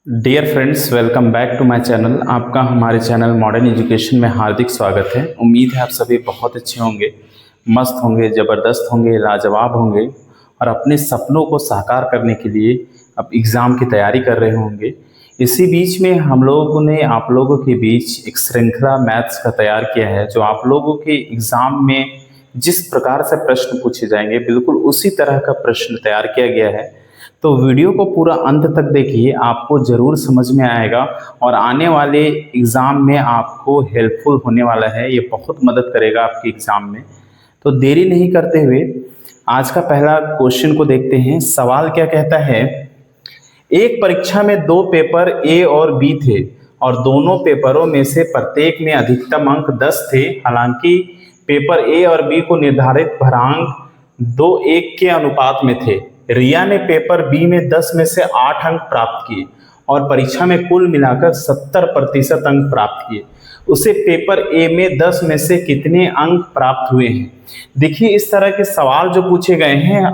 Dear friends, welcome back to my channel. आपका हमारे channel modern education में हार्दिक स्वागत है। उम्मीद है आप सभी बहुत अच्छे होंगे, मस्त होंगे, ज़बरदस्त होंगे, लाजवाब होंगे और अपने सपनों को साकार करने के लिए अब एग्ज़ाम की तैयारी कर रहे होंगे। इसी बीच में हम लोगों ने आप लोगों के बीच एक श्रृंखला मैथ्स का तैयार किया है, जो आप लोगों के एग्ज़ाम में जिस प्रकार से प्रश्न पूछे जाएंगे बिल्कुल उसी तरह का प्रश्न तैयार किया गया है। तो वीडियो को पूरा अंत तक देखिए, आपको ज़रूर समझ में आएगा और आने वाले एग्ज़ाम में आपको हेल्पफुल होने वाला है। ये बहुत मदद करेगा आपके एग्ज़ाम में। तो देरी नहीं करते हुए आज का पहला क्वेश्चन को देखते हैं। सवाल क्या कहता है, एक परीक्षा में दो पेपर ए और बी थे और दोनों पेपरों में से प्रत्येक में अधिकतम अंक 10 थे। हालांकि पेपर ए और बी को निर्धारित भरांक 2:1 के अनुपात में थे। रिया ने पेपर बी में 10 में से 8 अंक प्राप्त किए और परीक्षा में कुल मिलाकर 70% अंक प्राप्त किए। उसे पेपर ए में 10 में से कितने अंक प्राप्त हुए हैं? देखिए, इस तरह के सवाल जो पूछे गए हैं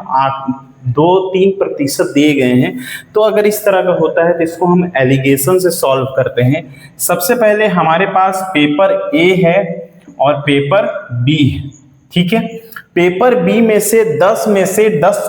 2-3% दिए गए हैं। तो अगर इस तरह का होता है तो इसको हम एलिगेशन से सॉल्व करते हैं। सबसे पहले हमारे पास पेपर ए है और पेपर बी है, ठीक है। पेपर बी में से 10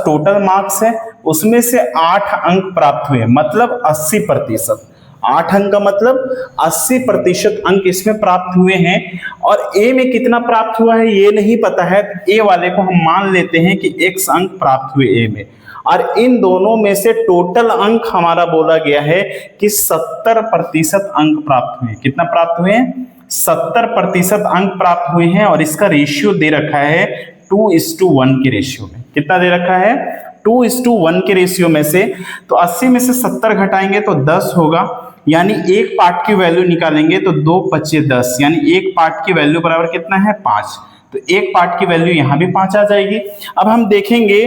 टोटल मार्क्स है, उसमें से 8 अंक प्राप्त हुए, मतलब 80%। 8 अंक का मतलब 80% अंक इसमें प्राप्त हुए हैं। और ए में कितना प्राप्त हुआ है ये नहीं पता है, ए वाले को हम मान लेते हैं कि x अंक प्राप्त हुए ए में। और इन दोनों में से टोटल अंक हमारा बोला गया है कि 70% अंक प्राप्त हुए। कितना प्राप्त हुए हैं? 70% अंक प्राप्त हुए हैं। और इसका रेशियो दे रखा है 2:1 के रेशियो में। कितना दे रखा है? 2:1 के रेशियो में से। तो 80 में से 70 घटाएंगे तो 10 होगा, यानी एक पार्ट की वैल्यू निकालेंगे तो 2×5=10, यानी एक पार्ट की वैल्यू बराबर कितना है? 5। तो एक पार्ट की वैल्यू यहां भी 5 आ जाएगी। अब हम देखेंगे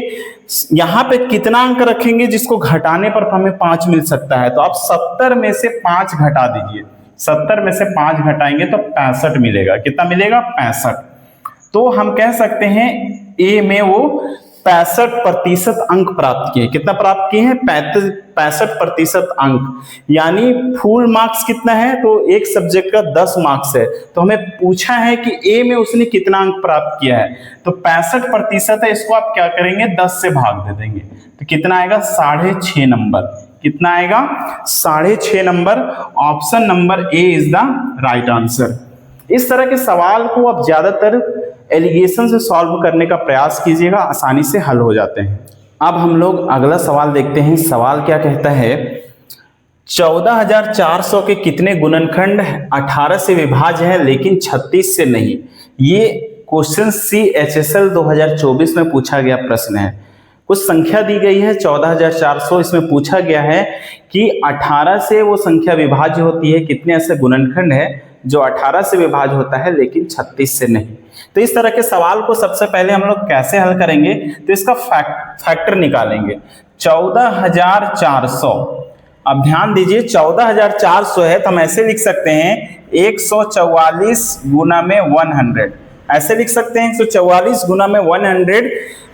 यहां पे कितना अंक रखेंगे जिसको घटाने पर हमें 5 मिल सकता है। तो आप 70 में से 5 घटा दीजिए। 70 में से 5 घटाएंगे तो 65 मिलेगा। कितना मिलेगा? 65। तो हम कह सकते हैं ए में वो 65% अंक प्राप्त किए। कितना प्राप्त किए हैं? 65% अंक। यानी फुल मार्क्स कितना है? तो एक सब्जेक्ट का 10 मार्क्स है, तो हमें पूछा है कि ए में उसने कितना अंक प्राप्त किया है। तो 65% है, इसको आप क्या करेंगे? 10 से भाग दे देंगे। तो कितना आएगा? 6.5 नंबर। कितना आएगा? 6.5 number. Option number A is the right answer. इस तरह के सवाल को आप ज्यादातर एलिगेशन से सॉल्व करने का प्रयास कीजिएगा, आसानी से हल हो जाते हैं। अब हम लोग अगला सवाल देखते हैं। सवाल क्या कहता है, 14,400 के कितने गुणनखंड 18 से विभाज्य है लेकिन 36 से नहीं? ये क्वेश्चन CHSL 2024 में पूछा गया प्रश्न है। कुछ संख्या दी गई है 14,400। इसमें पूछा गया है कि 18 से वो संख्या विभाज्य होती है, कितने ऐसे गुणनखंड है जो 18 से विभाज्य होता है लेकिन 36 से नहीं। तो इस तरह के सवाल को सबसे पहले हम लोग कैसे हल करेंगे? तो इसका फैक्टर निकालेंगे। 14,400, अब ध्यान दीजिए 14,400 है तो हम ऐसे लिख सकते हैं 144 गुना में 100। ऐसे लिख सकते हैं 144 गुना में 100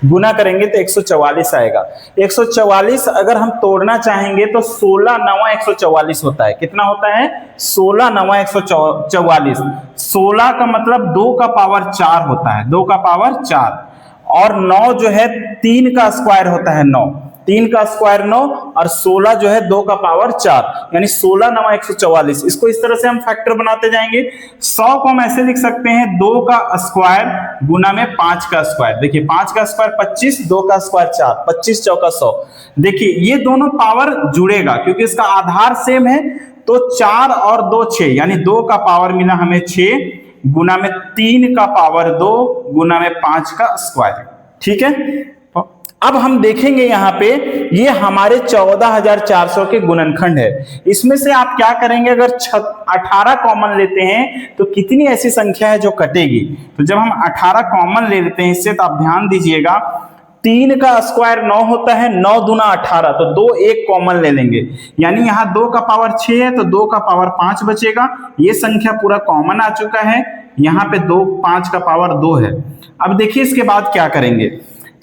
गुना करेंगे तो 144 आएगा। 144 अगर हम तोड़ना चाहेंगे तो 16 9 144 होता है। कितना होता है? 16 9 144। 16 का मतलब 2 का पावर 4 होता है, 2 का पावर 4। और 9 जो है 3 का स्क्वायर होता है, 9, 3 का स्क्वायर 9, और 16 जो है 2 का पावर 4, यानी 16 9 144। इसको इस तरह से हम फैक्टर बनाते जाएंगे। 100 को हम ऐसे लिख सकते हैं 2 का स्क्वायर गुना में 5 का स्क्वायर। देखिए 5 का स्क्वायर 25, 2 का स्क्वायर 4, 25 चौका 100। देखिए ये दोनों पावर जुड़ेगा क्योंकि इसका आधार सेम है। तो 4 और 2 6, यानी 2 का पावर मिला हमें 6 गुना में 3 का पावर 2 गुना में 5 का स्क्वायर। ठीक है। अब हम देखेंगे यहाँ पे ये हमारे 14,400 के गुणनखंड है। इसमें से आप क्या करेंगे, अगर 18 कॉमन लेते हैं तो कितनी ऐसी संख्या है जो कटेगी? तो जब हम 18 कॉमन ले लेते हैं इससे, तो आप ध्यान दीजिएगा 3 का स्क्वायर 9 होता है, 9 दूना 18, तो 2 1 कॉमन ले लेंगे, यानी यहाँ 2 का पावर 6 है तो 2 का पावर 5 बचेगा। ये संख्या पूरा कॉमन आ चुका है। यहाँ पे 2 5 का पावर 2 है। अब देखिए इसके बाद क्या करेंगे,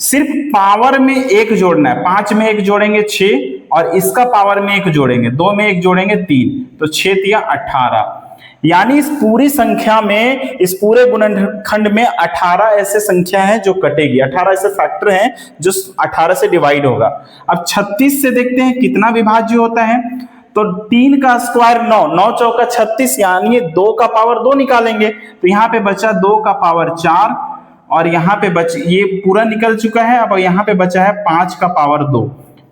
सिर्फ पावर में 1 जोड़ना है। 5 में 1 जोड़ेंगे 6, और इसका पावर में 1 जोड़ेंगे, 2 में 1 जोड़ेंगे 3, तो 6 तिया 18। यानी इस पूरी संख्या में, इस पूरे गुणनखंड में 18 ऐसे संख्या है जो कटेगी, 18 ऐसे फैक्टर हैं जो 18 से डिवाइड होगा। अब 36 से देखते हैं कितना विभाज्य होता है। तो 3 का स्क्वायर 9, 9 चौका 36, यानी 2 का पावर 2 निकालेंगे, तो यहाँ पे बचा 2 का पावर 4, और यहाँ पे ये पूरा निकल चुका है। अब यहाँ पे बचा है 5 का पावर 2।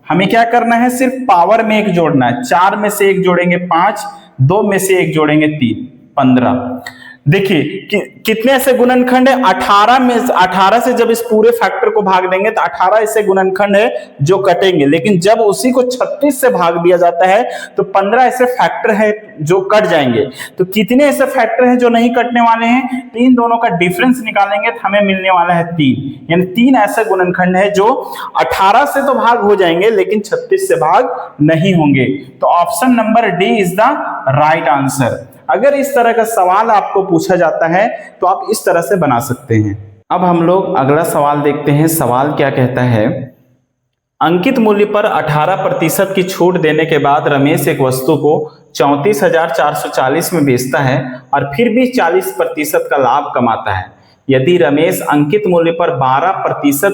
हमें क्या करना है, सिर्फ पावर में 1 जोड़ना है। 4 में से 1 जोड़ेंगे 5, 2 में से 1 जोड़ेंगे 3, 15। देखिए कितने ऐसे गुणनखंड है, 18 में 18 से जब इस पूरे फैक्टर को भाग देंगे तो 18 ऐसे गुणनखंड है जो कटेंगे, लेकिन जब उसी को 36 से भाग दिया जाता है तो 15 ऐसे फैक्टर है जो कट जाएंगे। तो कितने ऐसे फैक्टर हैं जो नहीं कटने वाले हैं, तो इन दोनों का डिफरेंस निकालेंगे तो हमें मिलने वाला है 3। यानी 3 ऐसे गुणनखंड है जो 18 से तो भाग हो जाएंगे लेकिन 36 से भाग नहीं होंगे। तो option number D is the right answer. अगर इस तरह का सवाल आपको पूछा जाता है तो आप इस तरह से बना सकते हैं। अब हम लोग अगला सवाल देखते हैं। सवाल क्या कहता है, अंकित मूल्य पर 18% की छूट देने के बाद रमेश एक वस्तु को 34,440 में बेचता है और फिर भी 40% का लाभ कमाता है। यदि रमेश अंकित मूल्य पर 12%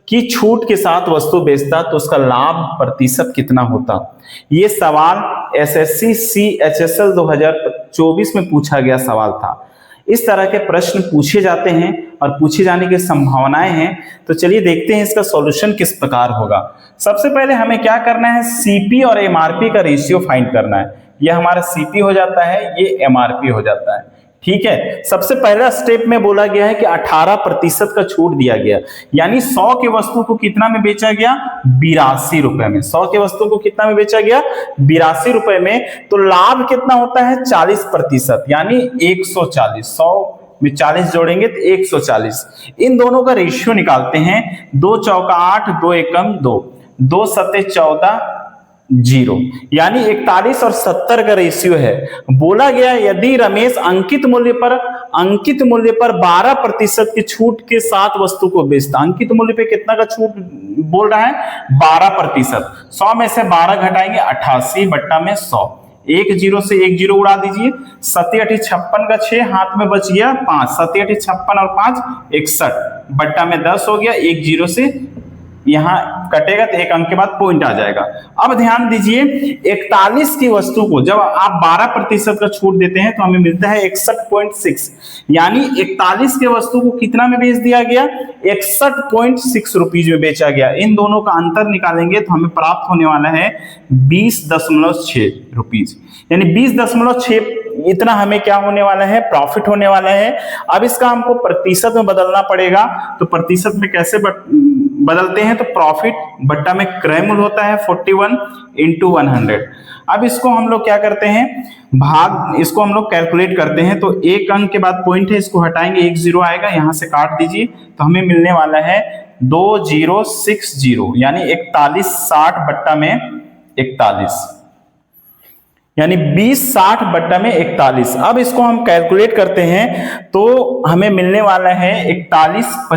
की छूट के साथ वस्तु बेचता तो उसका लाभ प्रतिशत कितना होता। ये सवाल एसएससी CHSL 2024 में पूछा गया सवाल था। इस तरह के प्रश्न पूछे जाते हैं और पूछे जाने की संभावनाएं हैं। तो चलिए देखते हैं इसका सॉल्यूशन किस प्रकार होगा। सबसे पहले हमें क्या करना है, सीपी और एमआरपी का रेशियो फाइंड करना है। यह हमारा सीपी हो जाता है, ये एमआरपी हो जाता है। ठीक है, सबसे पहला स्टेप में बोला गया है कि 18% का छूट दिया गया, यानी 100 के वस्तु को कितना में बेचा गया, 82 रुपए में। 100 के वस्तु को कितना में बेचा गया, 82 रुपए में। तो लाभ कितना होता है, 40%, यानी 140। 100 में 40 जोड़ेंगे तो 140। इन दोनों का रेशियो निकालते हैं। 2 चौका 8, 2 एकम 2, 2 सत्ते 14, 0, यानी 41 और 70 का रेशियो है। बोला गया यदि रमेश अंकित मूल्य पर 12% की छूट के साथ वस्तु को बेचता। अंकित मूल्य पे कितना का छूट बोल रहा है, 12%। 100 में से 12 घटाएंगे 88 बट्टा में 100, 1 0 से 1 0 उड़ा दीजिए। 7 8 56 का 6 हाथ में बच गया 5, 7 8 56 और 5 61 बट्टा में 10 हो गया। 1 0 से यहां कटेगा तो एक अंक के बाद पॉइंट आ जाएगा। अब ध्यान दीजिए 41 की वस्तु को जब आप 12% का छूट देते हैं तो हमें मिलता है 61.6, यानी 41 के वस्तु को कितना में बेच दिया गया, 61.6 रुपीज में बेचा गया। इन दोनों का अंतर निकालेंगे तो हमें प्राप्त होने वाला है 20.6 रुपीज, यानी 20.6 इतना हमें क्या होने वाला है, प्रॉफिट होने वाला है। अब इसका हमको प्रतिशत में बदलना पड़ेगा। तो प्रतिशत में कैसे बदलते हैं, तो प्रॉफिट बट्टा में क्रय मूल्य होता है 41 × 100। अब इसको हम लोग क्या करते हैं, इसको हम लोग कैलकुलेट करते हैं। तो एक अंक के बाद पॉइंट है, इसको हटाएंगे, 1 0 आएगा, यहां से काट दीजिए तो हमें मिलने वाला है 2060, यानी 4160 बट्टा में 41, यानी 2060 बट्टा में 41। अब इसको हम कैलकुलेट करते हैं तो हमें मिलने वाला है 41 ×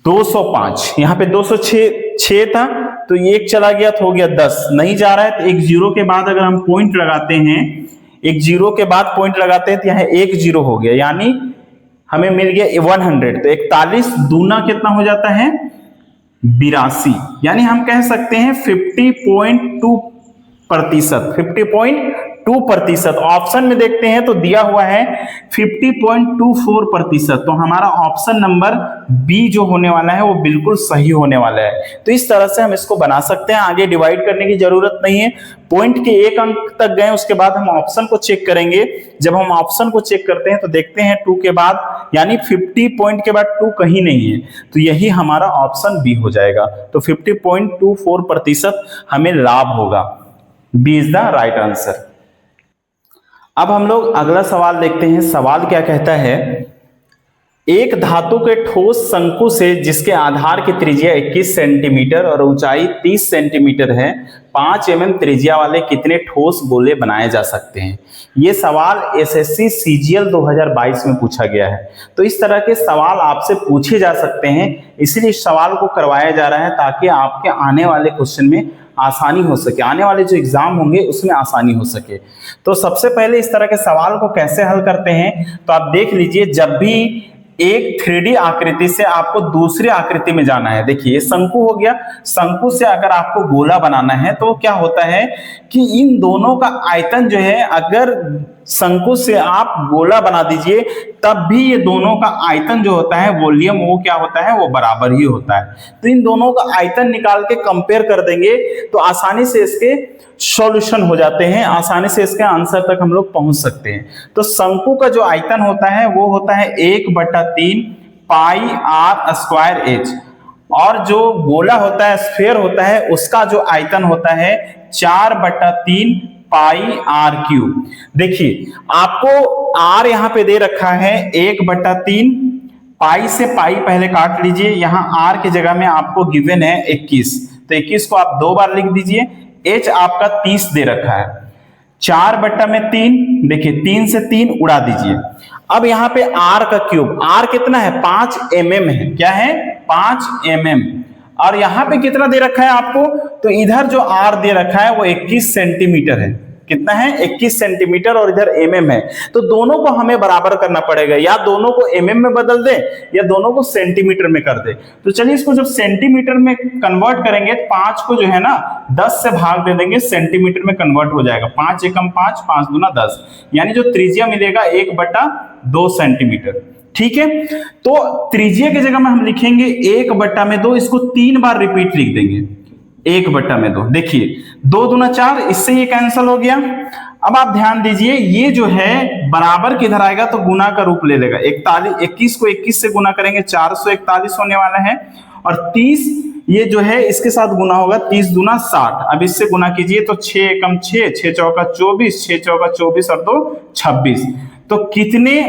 205। यहाँ पे 206 था तो एक चला गया तो हो गया 10, नहीं जा रहा है तो 1 0 के बाद अगर हम पॉइंट लगाते हैं, 1 0 के बाद पॉइंट लगाते हैं तो यहाँ 1 0 हो गया, यानी हमें मिल गया 100। तो 41 दूना कितना हो जाता है, 82, यानी हम कह सकते हैं 50.2%। ऑप्शन में देखते हैं तो दिया हुआ है 50.24%। तो हमारा ऑप्शन नंबर बी जो होने वाला है वो बिल्कुल सही होने वाला है। तो इस तरह से हम इसको बना सकते हैं, आगे डिवाइड करने की जरूरत नहीं है। पॉइंट के एक अंक तक गए, उसके बाद हम ऑप्शन को चेक करेंगे। जब हम ऑप्शन को चेक करते हैं तो देखते हैं 2 के बाद, यानी 50 पॉइंट के बाद 2 कहीं नहीं है, तो यही हमारा ऑप्शन बी हो जाएगा। तो 50.24% हमें लाभ होगा। B is the right answer. अब हम लोग अगला सवाल देखते हैं। सवाल क्या कहता है, एक धातु के ठोस शंकु से जिसके आधार की त्रिज्या 21 सेंटीमीटर और ऊंचाई 30 सेंटीमीटर है, 5 mm त्रिज्या वाले कितने ठोस गोले बनाए जा सकते हैं? ये सवाल एसएससी सीजीएल 2022 में पूछा गया है। तो इस तरह के सवाल आपसे पूछे जा सकते हैं, इसीलिए इस सवाल को करवाया जा रहा है ताकि आपके आने वाले क्वेश्चन में आसानी हो सके, आने वाले जो एग्जाम होंगे उसमें आसानी हो सके। तो सबसे पहले इस तरह के सवाल को कैसे हल करते हैं, तो आप देख लीजिए, जब भी एक 3D आकृति से आपको दूसरी आकृति में जाना है, देखिए शंकु हो गया, शंकु से अगर आपको गोला बनाना है तो क्या होता है कि इन दोनों का आयतन जो है, अगर शंकु से आप गोला बना दीजिए तब भी ये दोनों का आयतन जो होता है, वॉल्यूम, वो क्या होता है, वो बराबर ही होता है। तो इन दोनों का आयतन निकाल के कंपेयर कर देंगे तो आसानी से इसके सॉल्यूशन हो जाते हैं, आसानी से इसके आंसर तक हम लोग पहुंच सकते हैं। तो शंकु का जो आयतन होता है वो होता है 1/3 पाई आर स्क्वायर एच, और जो गोला होता है, स्फीयर होता है, उसका जो आयतन होता है 4/3 पाई आर क्यूब। देखिए आपको आर यहां पे दे रखा है 1/3, पाई से पाई पहले काट लीजिए, यहां आर की जगह में आपको गिवन है 21, तो 21 को आप 2 बार लिख दीजिए। एच आपका 30 दे रखा है, 4/3, देखिए 3 से 3 उड़ा दीजिए। अब यहां पे आर का क्यूब, आर कितना है, 5 mm है, क्या है, 5 mm, और यहां पे कितना दे रखा है आपको, तो इधर जो आर दे रखा है वो 21 सेंटीमीटर है, कितना है, 21 सेंटीमीटर, और इधर mm है। तो दोनों को हमें बराबर करना पड़ेगा, या दोनों को mm में बदल दे या दोनों को सेंटीमीटर में कर दे। तो चलिए इसको जब सेंटीमीटर में कन्वर्ट करेंगे, 5 को जो है ना 10 से भाग दे देंगे, सेंटीमीटर में कन्वर्ट हो जाएगा, 5 एकम 5, 5 दूना 10, यानी जो त्रिज्या मिलेगा 1/2 सेंटीमीटर। ठीक है, तो त्रिज्या की जगह में हम लिखेंगे 1/2, इसको 3 बार रिपीट लिख देंगे, 1/2। देखिए 2 दूना 4, इससे ये कैंसिल हो गया। अब आप ध्यान दीजिए, ये जो है बराबर किधर आएगा, तो गुना का रूप ले लेगा। 21 को 21 से गुना करेंगे, 441 होने वाला है, और 30 ये जो है इसके साथ गुना होगा, 30 दूना 60। अब इससे गुना कीजिए तो 6 एकम 6, 6 चौका 24, 6 चौका 24 और 2 26। तो कितने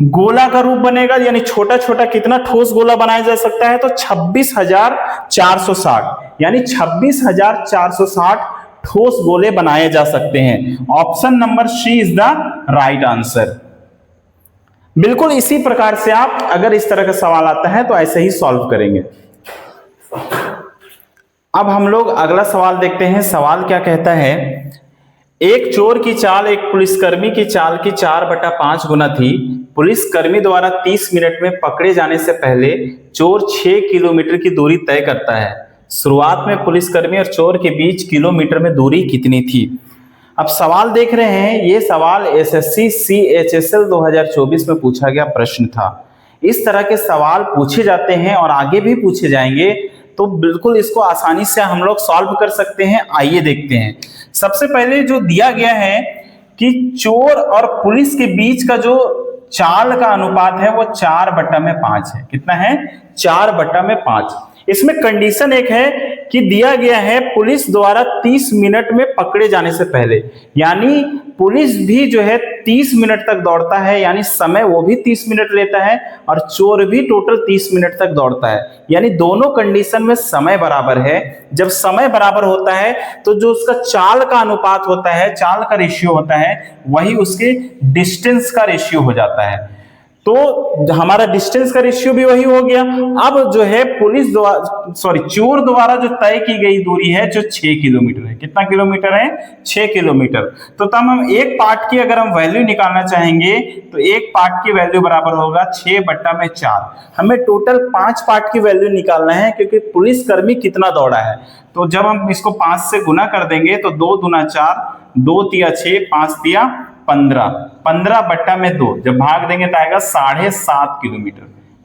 गोला का रूप बनेगा, यानी छोटा छोटा कितना ठोस गोला बनाया जा सकता है, तो 26,460, यानी 26,460 ठोस गोले बनाए जा सकते हैं। Option number C is the right answer. बिल्कुल इसी प्रकार से आप अगर इस तरह का सवाल आता है तो ऐसे ही सॉल्व करेंगे। अब हम लोग अगला सवाल देखते हैं। सवाल क्या कहता है, एक चोर की चाल एक पुलिसकर्मी की चाल की 4/5 गुना थी। पुलिसकर्मी द्वारा 30 मिनट में पकड़े जाने से पहले चोर 6 किलोमीटर की दूरी तय करता है। शुरुआत में पुलिसकर्मी और चोर के बीच किलोमीटर में दूरी कितनी थी? अब सवाल देख रहे हैं, ये सवाल एसएससी सीएचएसएल 2024 में पूछा गया प्रश्न था। इस तरह के सवाल पूछे जाते हैं और आगे भी पूछे जाएंगे, तो बिल्कुल इसको आसानी से हम लोग सॉल्व कर सकते हैं। आइए देखते हैं। सबसे पहले जो दिया गया है कि चोर और पुलिस के बीच का जो चाल का अनुपात है वो 4/5 है। कितना है? 4/5। इसमें कंडीशन एक है कि दिया गया है पुलिस द्वारा 30 मिनट में पकड़े जाने से पहले, यानी पुलिस भी जो है 30 मिनट तक दौड़ता है, यानी समय वो भी 30 मिनट लेता है, और चोर भी टोटल 30 मिनट तक दौड़ता है, यानी दोनों कंडीशन में समय बराबर है। जब समय बराबर होता है तो जो उसका चाल का अनुपात होता है, चाल का रेशियो होता है, वही उसके डिस्टेंस का रेशियो हो जाता है। तो हमारा डिस्टेंस का रेशियो भी वही हो गया। अब जो है चोर द्वारा जो तय की गई दूरी है जो 6 किलोमीटर है। कितना किलोमीटर है? 6 किलोमीटर। तो तब हम एक पार्ट की अगर हम वैल्यू निकालना चाहेंगे तो एक पार्ट की वैल्यू बराबर होगा 6/4। हमें टोटल 5 पार्ट की वैल्यू निकालना है, क्योंकि पुलिसकर्मी कितना दौड़ा है। तो जब हम इसको 5 से गुना कर देंगे तो 2 दूना 4, 2 तिया 6, 5 तिया 15, 15/2 जब भाग देंगे तो आएगा 7.5 किलोमीटर।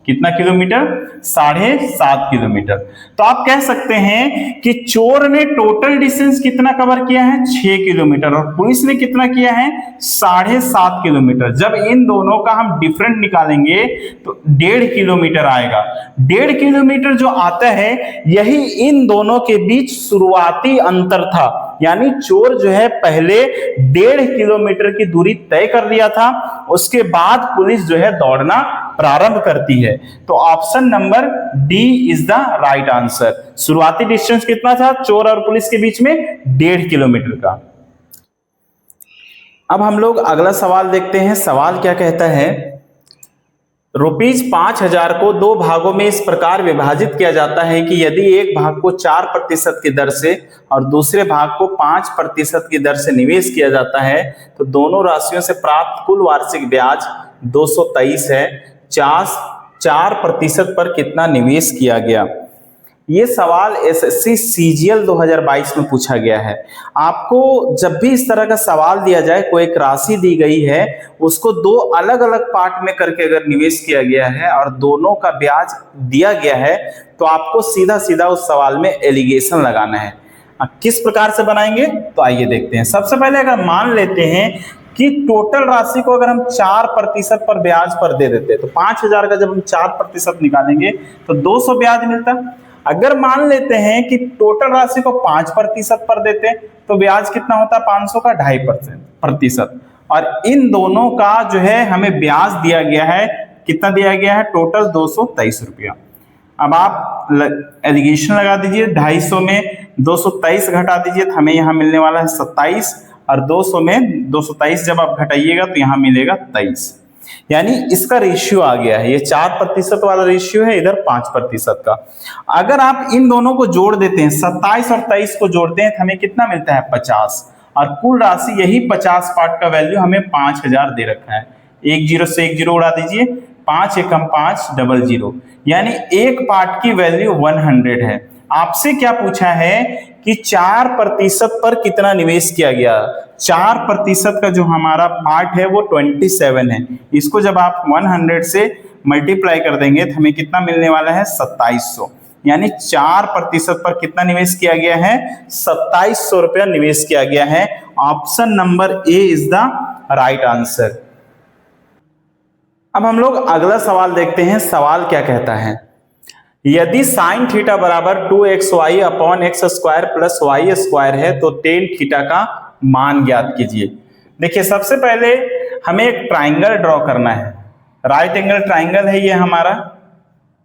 कितना किलोमीटर? 7.5 किलोमीटर। तो आप कह सकते हैं कि चोर ने टोटल डिस्टेंस कितना कवर किया है? 6 किलोमीटर, और पुलिस ने कितना किया है? 7.5 किलोमीटर। जब इन दोनों का हम डिफरेंट निकालेंगे तो 1.5 किलोमीटर आएगा। 1.5 किलोमीटर जो आता है, यही इन दोनों के बीच शुरुआती अंतर था, यानी चोर जो है पहले 1.5 किलोमीटर की दूरी तय कर लिया था, उसके बाद पुलिस जो है दौड़ना प्रारंभ करती है। तो option number D is the right answer. शुरुआती डिस्टेंस कितना था चोर और पुलिस के बीच में? 1.5 किलोमीटर का। अब हम लोग अगला सवाल देखते हैं। सवाल क्या कहता है, ₹5000 को 2 भागों में इस प्रकार विभाजित किया जाता है कि यदि एक भाग को 4% की दर से और दूसरे भाग को 5% की दर से निवेश किया जाता है तो दोनों राशियों से प्राप्त कुल वार्षिक ब्याज 223 है। 4% पर कितना निवेश किया गया? ये सवाल एसएससी सीजीएल 2022 में पूछा गया है। आपको जब भी इस तरह का सवाल दिया जाए, कोई एक राशि दी गई है, उसको 2 अलग अलग पार्ट में करके अगर निवेश किया गया है और दोनों का ब्याज दिया गया है तो आपको सीधा सीधा उस सवाल में एलिगेशन लगाना है। किस प्रकार से बनाएंगे तो आइए देखते हैं। सबसे पहले अगर मान लेते हैं कि टोटल राशि को अगर हम 4% पर ब्याज पर दे देते हैं तो 5000 का जब हम 4% निकालेंगे तो 200 ब्याज मिलता। अगर मान लेते हैं कि टोटल राशि को 5% पर देते तो ब्याज कितना होता? 500 का 2.5%। और इन दोनों का जो है हमें ब्याज दिया गया है, कितना दिया गया है? टोटल 223 रुपया। अब आप एलिगेशन लगा दीजिए, 250 में 223 घटा दीजिए तो हमें यहाँ मिलने वाला है 27 और 200 में 223 जब आप घटाइएगा तो यहाँ मिलेगा 23। यानी इसका रेशियो आ गया है, ये 4% वाला रेशियो है, इधर 5% का। अगर आप इन दोनों को जोड़ देते हैं, 27 और 23 को जोड़ते हैं तो हमें कितना मिलता है? 50। और कुल राशि यही 50 पार्ट का वैल्यू हमें 5000 दे रखा है। 1 0 से 1 0 उड़ा दीजिए, 5 एकम 5 00, यानी एक पार्ट की वैल्यू 100 है। आपसे क्या पूछा है कि 4% पर कितना निवेश किया गया? 4% का जो हमारा पार्ट है वो 27 है। इसको जब आप 100 से मल्टीप्लाई कर देंगे तो हमें कितना मिलने वाला है? 2700। यानी 4% पर कितना निवेश किया गया है? 2700 रुपया निवेश किया गया है। Option number A is the right answer. अब हम लोग अगला सवाल देखते हैं। सवाल क्या कहता है, यदि साइन थीटा बराबर 2xy upon x square plus y square है तो टेन थीटा का मान ज्ञात कीजिए। देखिए सबसे पहले हमें एक ट्राइंगल ड्रॉ करना है। राइट एंगल ट्राइंगल है ये हमारा,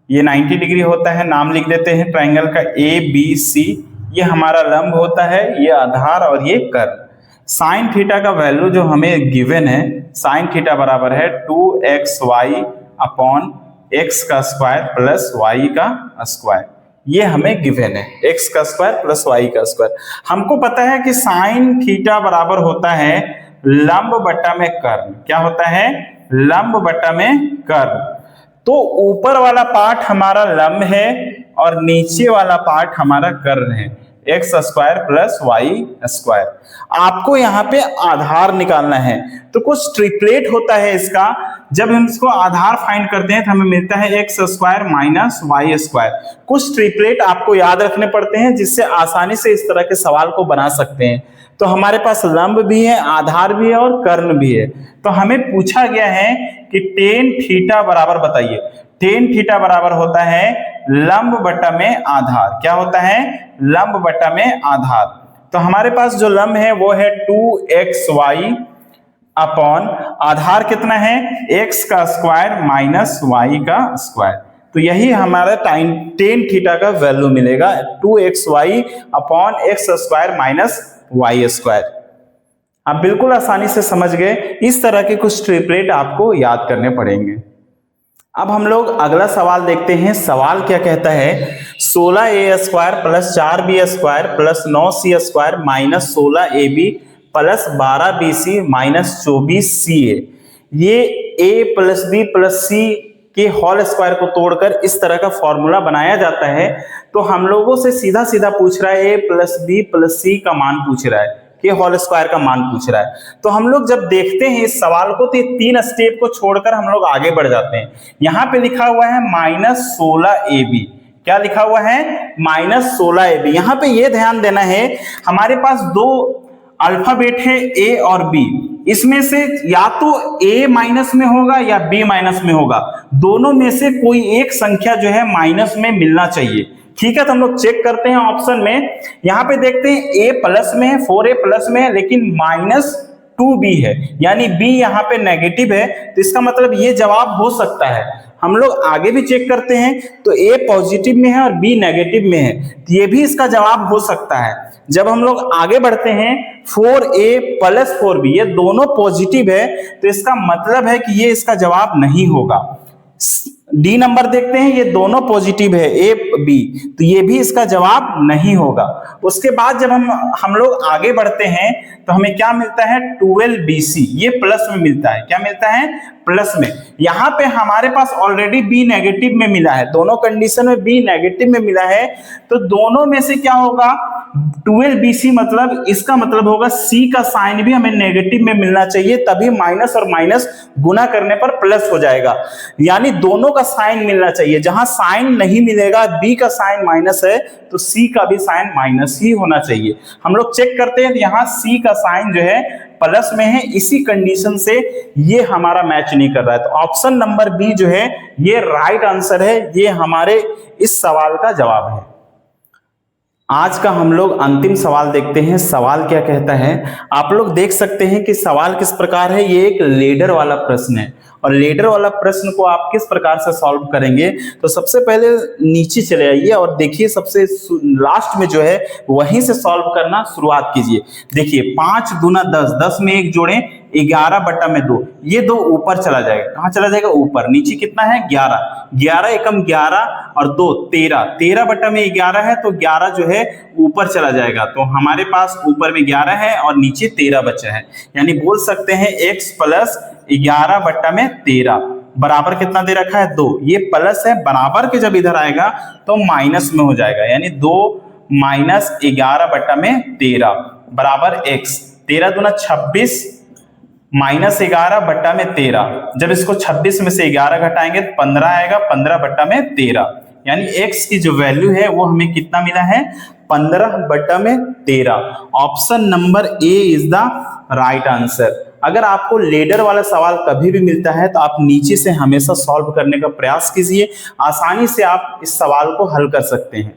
ये 90 डिग्री होता है। नाम लिख देते हैं ट्राइंगल का ABC। ये हमारा लंब होता है, ये आधार और ये कर्व। साइन थीटा का वैल्यू जो हमें गिवन है, साइन थीटा बराबर है 2xy अपॉन एक्स का स्क्वायर प्लस वाई का स्क्वायर। ये हमें गिवन है, एक्स का स्क्वायर प्लस वाई का स्क्वायर। हमको पता है कि साइन थीटा बराबर होता है लंब बटा में कर्ण। क्या होता है? लंब बटा में कर्ण। तो ऊपर वाला पार्ट हमारा लंब है और नीचे वाला पार्ट हमारा कर्ण है, x square plus y square. आपको यहाँ पे आधार निकालना है। तो कुछ ट्रिपलेट होता है इसका, जब हम इसको आधार फाइंड करते हैं तो हमें मिलता है x square minus y square. कुछ ट्रिपलेट आपको याद रखने पड़ते हैं जिससे आसानी से इस तरह के सवाल को बना सकते हैं। तो हमारे पास लंब भी है, आधार भी है और कर्ण भी है। तो हमें पूछा गया है कि टेन थीटा बराबर बताइए। टेन थीटा बराबर होता है लंब बटा में आधार। क्या होता है? लंब बटा में आधार। तो हमारे पास जो लंब है वो है 2xy अपॉन आधार कितना है? x का स्क्वायर माइनस y का स्क्वायर। तो यही हमारा टेन थीटा का वैल्यू मिलेगा, 2xy upon x square minus y square. आप बिल्कुल आसानी से समझ गए। इस तरह के कुछ ट्रिपलेट आपको याद करने पड़ेंगे। अब हम लोग अगला सवाल देखते हैं। सवाल क्या कहता है, 16a square plus 4b square plus 9c square minus 16ab plus 12bc minus 24ca। ये a plus b plus c के होल स्क्वायर को तोड़कर इस तरह का फॉर्मूला बनाया जाता है। तो हम लोगों से सीधा सीधा पूछ रहा है a plus b plus c का मान पूछ रहा है, के होल स्क्वायर का मान पूछ रहा है। तो हम लोग जब देखते हैं इस सवाल को तो ये 3 स्टेप को छोड़कर हम लोग आगे बढ़ जाते हैं। यहाँ पे लिखा हुआ है माइनस 16ab। क्या लिखा हुआ है? Minus 16ab। यहाँ पे ये ध्यान देना है, हमारे पास 2 अल्फाबेट है a और b। इसमें से या तो a माइनस में होगा या b माइनस में होगा। दोनों में से कोई एक संख्या जो है माइनस में मिलना चाहिए। ठीक है, तो हम लोग चेक करते हैं ऑप्शन में। यहाँ पे देखते हैं a प्लस में है, 4a प्लस में है, लेकिन माइनस 2b है, यानी b यहाँ पे नेगेटिव है। तो इसका मतलब ये जवाब हो सकता है। हम लोग आगे भी चेक करते हैं तो ए पॉजिटिव में है और बी नेगेटिव में है, तो ये भी इसका जवाब हो सकता है। जब हम लोग आगे बढ़ते हैं 4a + 4b ये दोनों पॉजिटिव है, तो इसका मतलब है कि ये इसका जवाब नहीं होगा। डी नंबर देखते हैं, ये दोनों पॉजिटिव है ए बी, तो ये भी इसका जवाब नहीं होगा। उसके बाद जब हम लोग आगे बढ़ते हैं तो हमें क्या मिलता है 12bc, ये प्लस में मिलता है। क्या मिलता है? प्लस में। यहां पे हमारे पास ऑलरेडी बी नेगेटिव में मिला है, दोनों कंडीशन में बी नेगेटिव में मिला है, तो दोनों में से क्या होगा 12bc, मतलब इसका मतलब होगा सी का साइन भी हमें नेगेटिव में मिलना चाहिए, तभी माइनस और माइनस गुना करने पर प्लस हो जाएगा। यानी दोनों का साइन मिलना चाहिए। जहां साइन नहीं मिलेगा, बी का साइन माइनस है तो सी का भी साइन माइनस ही होना चाहिए। हम लोग चेक करते हैं, यहां सी का साइन जो है प्लस में है, इसी कंडीशन से ये हमारा मैच नहीं कर रहा है, तो ऑप्शन नंबर बी जो है ये राइट आंसर है, ये हमारे इस सवाल का जवाब है। आज का हम लोग अंतिम सवाल देखते हैं। सवाल क्या कहता है, आप लोग देख सकते हैं कि सवाल किस प्रकार है। ये एक लेडर वाला प्रश्न है, और लेडर वाला प्रश्न को आप किस प्रकार से सॉल्व करेंगे, तो सबसे पहले नीचे चले आइए और देखिए सबसे लास्ट में जो है वहीं से सॉल्व करना शुरुआत कीजिए। देखिए 5 दूना 10, 10 में 1 जोड़ें 11/2, ये 2 ऊपर चला जाएगा। कहां चला जाएगा? ऊपर। नीचे कितना है 11, 11 एकम 11 और 2 13, 13/11 है, तो 11 जो है ऊपर चला जाएगा, तो हमारे पास ऊपर में 11 है और नीचे 13 बचा है। यानी बोल सकते हैं x + 11/13 बराबर कितना दे रखा है 2, ये प्लस है, बराबर के जब इधर आएगा तो माइनस में हो जाएगा, यानी 2 - 11/13 बराबर x। 13 दूना 26 -11/13, जब इसको 26 में से 11 घटाएंगे तो 15 आएगा, 15/13, यानी x की जो वैल्यू है वो हमें कितना मिला है 15/13। Option number A is the right answer. अगर आपको लेडर वाला सवाल कभी भी मिलता है तो आप नीचे से हमेशा सॉल्व करने का प्रयास कीजिए, आसानी से आप इस सवाल को हल कर सकते हैं।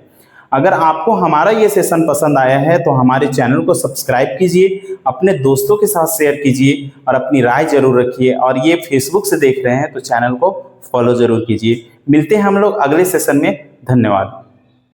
अगर आपको हमारा ये सेशन पसंद आया है तो हमारे चैनल को सब्सक्राइब कीजिए, अपने दोस्तों के साथ शेयर कीजिए और अपनी राय जरूर रखिए। और ये फेसबुक से देख रहे हैं तो चैनल को फॉलो जरूर कीजिए। मिलते हैं हम लोग अगले सेशन में। धन्यवाद।